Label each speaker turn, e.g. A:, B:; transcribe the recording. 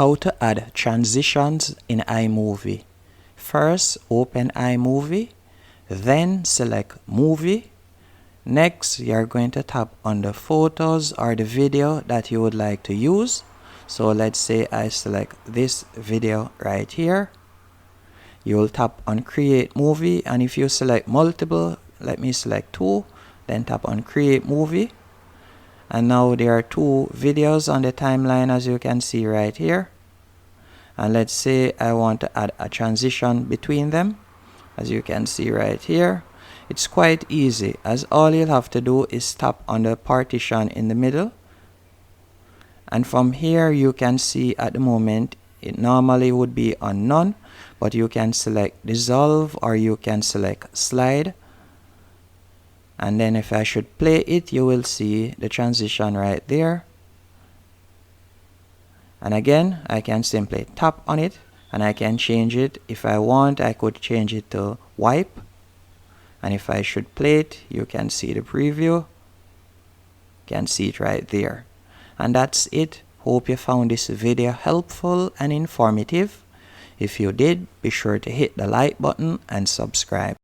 A: How to add transitions in iMovie. First, open iMovie, then select Movie. Next, you're going to tap on the photos or the video that you would like to use. So let's say I select this video right here. You will tap on Create Movie, and if you select multiple, let me select 2, then tap on Create Movie. And now there are 2 videos on the timeline, as you can see right here. And let's say I want to add a transition between them, as you can see right here. It's quite easy, as all you'll have to do is tap on the partition in the middle. And from here you can see at the moment it normally would be on none, but you can select dissolve or you can select slide. And then if I should play it, you will see the transition right there. And again, I can simply tap on it and I can change it. If I want, I could change it to wipe. And if I should play it, you can see the preview. You can see it right there. And that's it. Hope you found this video helpful and informative. If you did, be sure to hit the like button and subscribe.